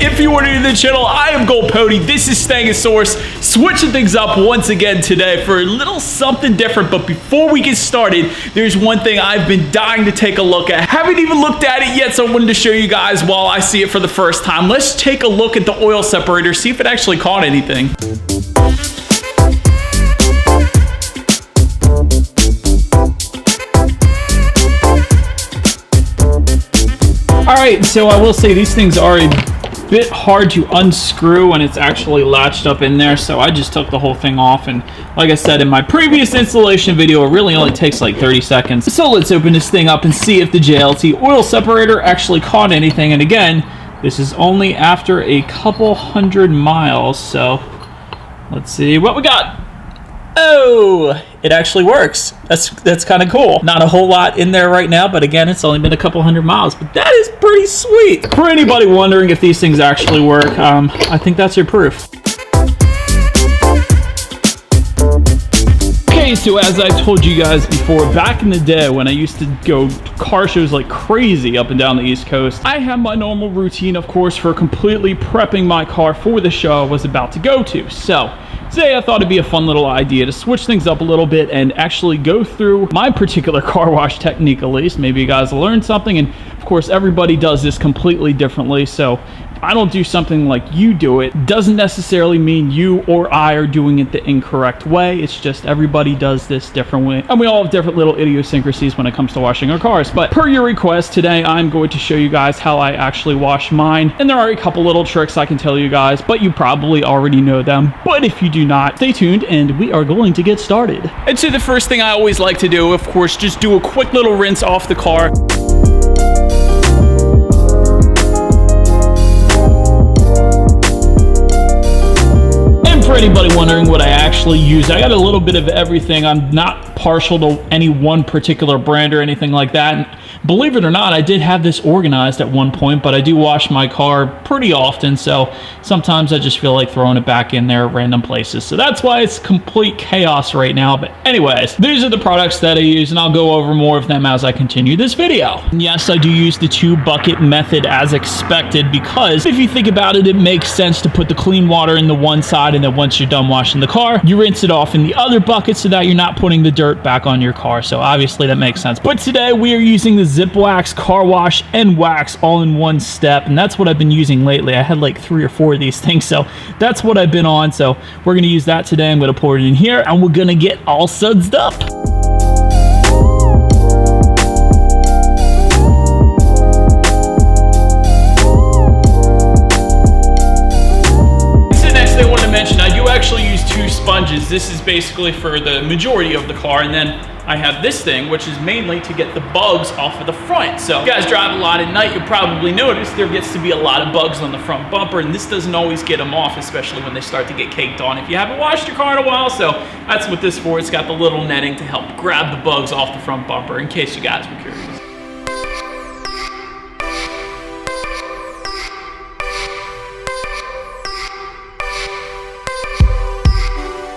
If you are new to the channel, I am Gold Pony. This is Stangosaurus, switching things up once again today for a little something different. But before we get started, there's one thing I've been dying to take a look at. Haven't even looked at it yet, so I wanted to show you guys while I see it for the first time. Let's take a look at the oil separator, see if it actually caught anything. Alright, so I will say these things are a bit hard to unscrew when it's actually latched up in there, so I just took the whole thing off, and like I said in my previous installation video, it really only takes like 30 seconds. So let's open this thing up and see if the JLT oil separator actually caught anything, and again, this is only after a couple hundred miles, so let's see what we got. Oh, it actually works. That's kind of cool. Not a whole lot in there right now, but again, it's only been a couple hundred miles, but that is pretty sweet. For anybody wondering if these things actually work, I think that's your proof. Okay, so as I told you guys before, back in the day when I used to go to car shows like crazy up and down the East Coast, I had my normal routine, of course, for completely prepping my car for the show I was about to go to. So today I thought it'd be a fun little idea to switch things up a little bit and actually go through my particular car wash technique at least. Maybe you guys will learn something, and of course everybody does this completely differently, so if I don't do something like you do it, doesn't necessarily mean you or I are doing it the incorrect way. It's just everybody does this differently, and we all have different little idiosyncrasies when it comes to washing our cars. But per your request, today I'm going to show you guys how I actually wash mine, and there are a couple little tricks I can tell you guys, but you probably already know them. But if you do not, stay tuned and we are going to get started. And so the first thing I always like to do, of course, just do a quick little rinse off the car. For anybody wondering what I actually use, I got a little bit of everything. I'm not partial to any one particular brand or anything like that. And believe it or not, I did have this organized at one point, but I do wash my car pretty often, so sometimes I just feel like throwing it back in there at random places. So that's why it's complete chaos right now. But anyways, these are the products that I use, and I'll go over more of them as I continue this video. And yes, I do use the 2-bucket method as expected, because if you think about it, it makes sense to put the clean water in the one side, and then once you're done washing the car, you rinse it off in the other bucket so that you're not putting the dirt back on your car. So obviously that makes sense. But today we are using the Zip Wax car wash and wax all in one step, and that's what I've been using lately. I had like 3 or 4 of these things, so that's what I've been on. So we're going to use that today. I'm going to pour it in here, and we're going to get all sudsed up. I do actually use 2 sponges. This is basically for the majority of the car, and then I have this thing, which is mainly to get the bugs off of the front. So if you guys drive a lot at night, you'll probably notice there gets to be a lot of bugs on the front bumper, and this doesn't always get them off, especially when they start to get caked on if you haven't washed your car in a while. So that's what this is for. It's got the little netting to help grab the bugs off the front bumper, in case you guys were curious.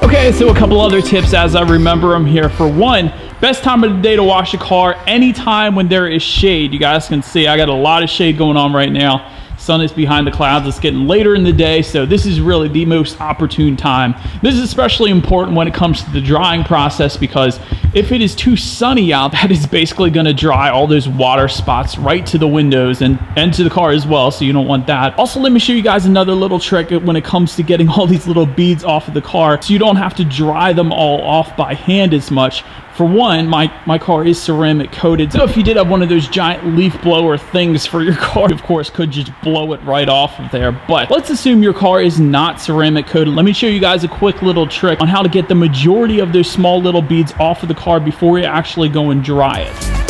Okay, so a couple other tips as I remember them here. For one, best time of the day to wash a car, anytime when there is shade. You guys can see I got a lot of shade going on right now. Sun is behind the clouds. It's getting later in the day, so this is really the most opportune time. This is especially important when it comes to the drying process, because if it is too sunny out, that is basically going to dry all those water spots right to the windows and to the car as well, so you don't want that. Also, let me show you guys another little trick when it comes to getting all these little beads off of the car, so you don't have to dry them all off by hand as much. For one, my car is ceramic coated, so if you did have one of those giant leaf blower things for your car, you of course could just blow it right off of there. But let's assume your car is not ceramic coated. Let me show you guys a quick little trick on how to get the majority of those small little beads off of the car before you actually go and dry it.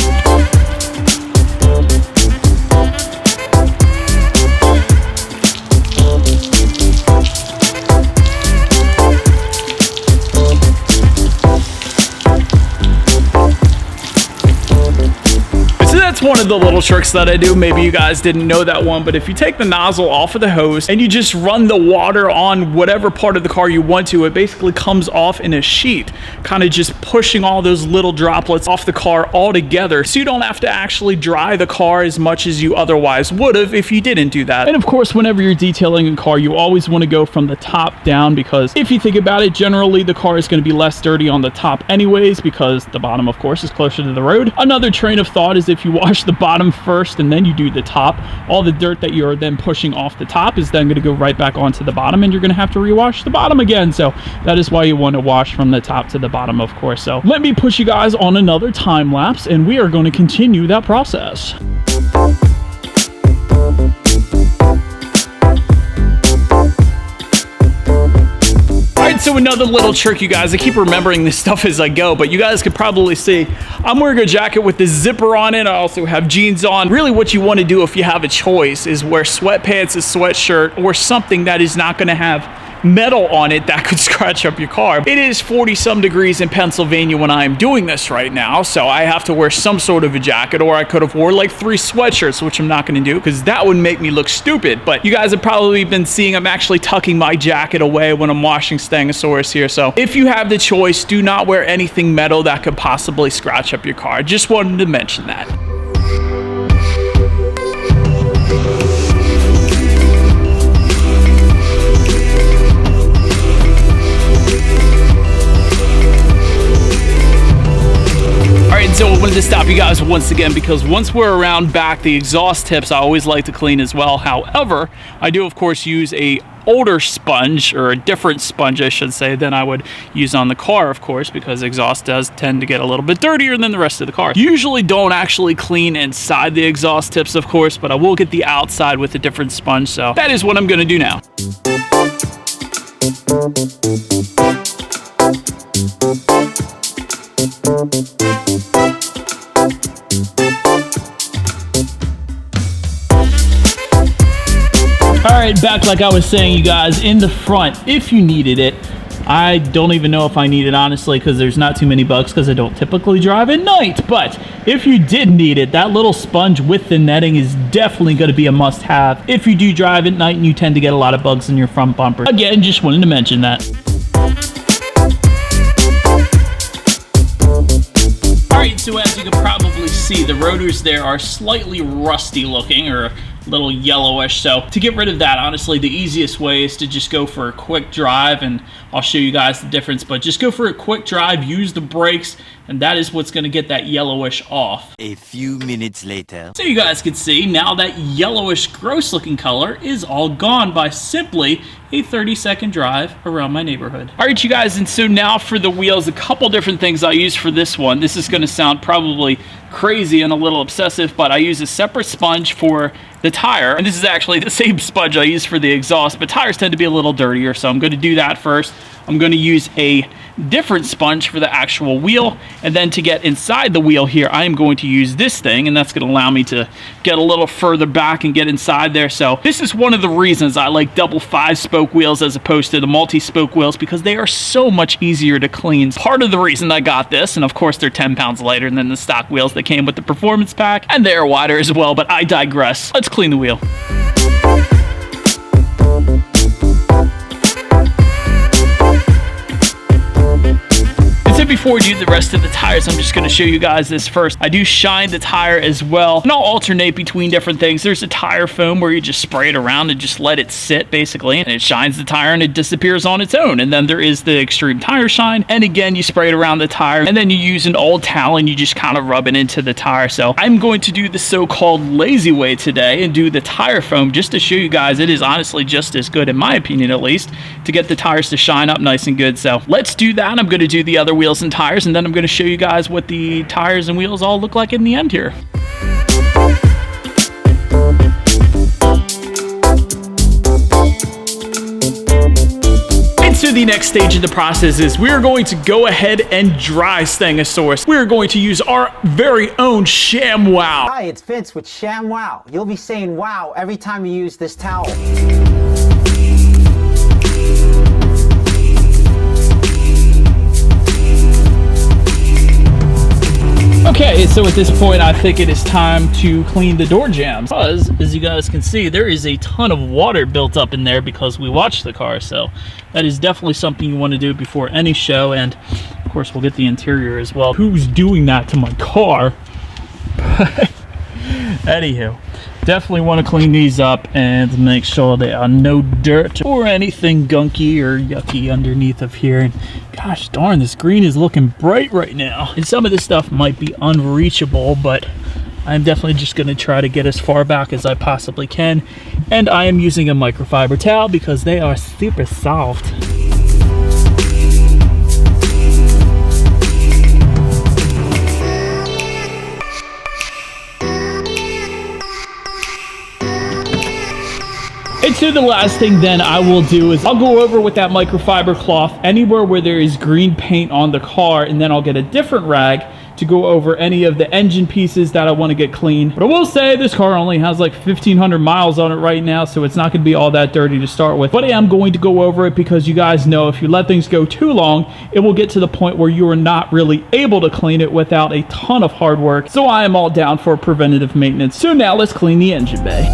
That's one of the little tricks that I do. Maybe you guys didn't know that one, but if you take the nozzle off of the hose and you just run the water on whatever part of the car you want to, it basically comes off in a sheet, kind of just pushing all those little droplets off the car all together, so you don't have to actually dry the car as much as you otherwise would have if you didn't do that. And of course, whenever you're detailing a car, you always want to go from the top down, because if you think about it, generally the car is going to be less dirty on the top anyways, because the bottom of course is closer to the road. Another train of thought is if you wash the bottom first and then you do the top, all the dirt that you're then pushing off the top is then going to go right back onto the bottom, and you're going to have to rewash the bottom again. So that is why you want to wash from the top to the bottom, of course. So let me put you guys on another time lapse and we are going to continue that process. So another little trick, you guys, I keep remembering this stuff as I go, but you guys could probably see I'm wearing a jacket with the zipper on it. I also have jeans on. Really what you want to do if you have a choice is wear sweatpants, a sweatshirt, or something that is not going to have metal on it that could scratch up your car. It is 40 some degrees in Pennsylvania when I am doing this right now, so I have to wear some sort of a jacket, or I could have wore like 3 sweatshirts, which I'm not going to do because that would make me look stupid. But you guys have probably been seeing I'm actually tucking my jacket away when I'm washing Stangosaurus here. So if you have the choice, do not wear anything metal that could possibly scratch up your car. Just wanted to mention that. So I wanted to stop you guys once again, because once we're around back, the exhaust tips I always like to clean as well. However, I do of course use a older sponge, or a different sponge I should say, than I would use on the car, of course, because exhaust does tend to get a little bit dirtier than the rest of the car. Usually don't actually clean inside the exhaust tips, of course, but I will get the outside with a different sponge, so that is what I'm going to do now. Alright, back like I was saying, you guys, in the front, if you needed it. I don't even know if I need it, honestly, because there's not too many bugs, because I don't typically drive at night. But if you did need it, that little sponge with the netting is definitely going to be a must-have if you do drive at night and you tend to get a lot of bugs in your front bumper. Again, just wanted to mention that. Alright, so as you can probably see, the rotors there are slightly rusty looking, or a little yellowish. So to get rid of that, honestly, the easiest way is to just go for a quick drive, and I'll show you guys the difference. But just go for a quick drive, use the brakes, and that is what's going to get that yellowish off. A few minutes later. So you guys can see now that yellowish gross looking color is all gone by simply a 30-second drive around my neighborhood. All right, you guys, and so now for the wheels, a couple different things I use for this one. This is going to sound probably crazy and a little obsessive, but I use a separate sponge for the tire, and this is actually the same sponge I use for the exhaust, but tires tend to be a little dirtier, so I'm going to do that first. I'm going to use a different sponge for the actual wheel, and then to get inside the wheel here, I am going to use this thing, and that's going to allow me to get a little further back and get inside there. So this is one of the reasons I like double 5-spoke wheels as opposed to the multi-spoke wheels, because they are so much easier to clean. Part of the reason I got this, and of course they're 10 pounds lighter than the stock wheels that came with the performance pack, and they are wider as well, but I digress. Let's clean the wheel. Before we do the rest of the tires, I'm just going to show you guys this first. I do shine the tire as well, and I'll alternate between different things. There's a tire foam where you just spray it around and just let it sit, basically, and it shines the tire and it disappears on its own. And then there is the extreme tire shine, and again, you spray it around the tire, and then you use an old towel and you just kind of rub it into the tire. So I'm going to do the so-called lazy way today and do the tire foam just to show you guys it is honestly just as good, in my opinion at least, to get the tires to shine up nice and good. So let's do that. I'm going to do the other wheels and tires, and then I'm going to show you guys what the tires and wheels all look like in the end here. And so the next stage of the process is we're going to go ahead and dry Stangosaurus. We're going to use our very own ShamWow. Hi, it's Vince with ShamWow. You'll be saying wow every time you use this towel. Okay, so at this point, I think it is time to clean the door jambs. Because, as you guys can see, there is a ton of water built up in there because we watched the car. So that is definitely something you want to do before any show. And, of course, we'll get the interior as well. Who's doing that to my car? Anywho, definitely want to clean these up and make sure there are no dirt or anything gunky or yucky underneath of here. And gosh darn, this green is looking bright right now. And some of this stuff might be unreachable, but I'm definitely just going to try to get as far back as I possibly can. And I am using a microfiber towel because they are super soft. And so the last thing then I will do is I'll go over with that microfiber cloth anywhere where there is green paint on the car, and then I'll get a different rag to go over any of the engine pieces that I want to get clean. But I will say this car only has like 1,500 miles on it right now, so it's not going to be all that dirty to start with. But I am going to go over it because you guys know if you let things go too long, it will get to the point where you are not really able to clean it without a ton of hard work. So I am all down for preventative maintenance. So now let's clean the engine bay.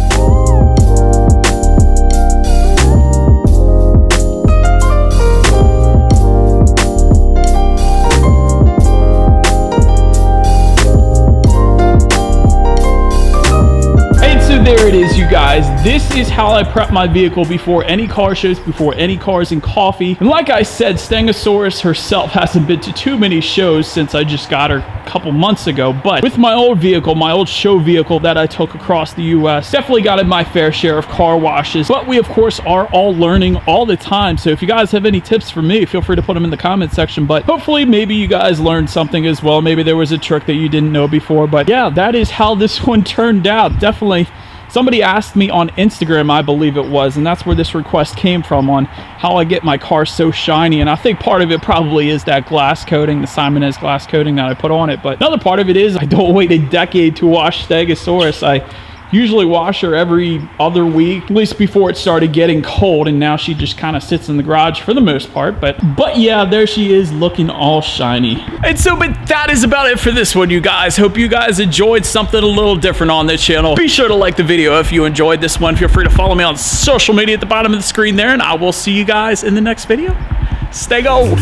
There it is, you guys. This is how I prep my vehicle before any car shows, before any cars and coffee. And like I said, Stangosaurus herself hasn't been to too many shows since I just got her a couple months ago. But with my old vehicle, my old show vehicle that I took across the US, definitely got in my fair share of car washes. But we, of course, are all learning all the time. So if you guys have any tips for me, feel free to put them in the comment section. But hopefully maybe you guys learned something as well. Maybe there was a trick that you didn't know before. But yeah, that is how this one turned out. Definitely. Somebody asked me on Instagram, I believe it was, and that's where this request came from, on how I get my car so shiny. And I think part of it probably is that glass coating, the Simonez glass coating that I put on it. But another part of it is I don't wait a decade to wash Stangosaurus. I usually wash her every other week, at least before it started getting cold, and now she just kind of sits in the garage for the most part. But yeah, there she is looking all shiny. And so, but that is about it for this one, you guys. Hope you guys enjoyed something a little different on this channel. Be sure to like the video if you enjoyed this one. Feel free to follow me on social media at the bottom of the screen there, and I will see you guys in the next video. Stay gold.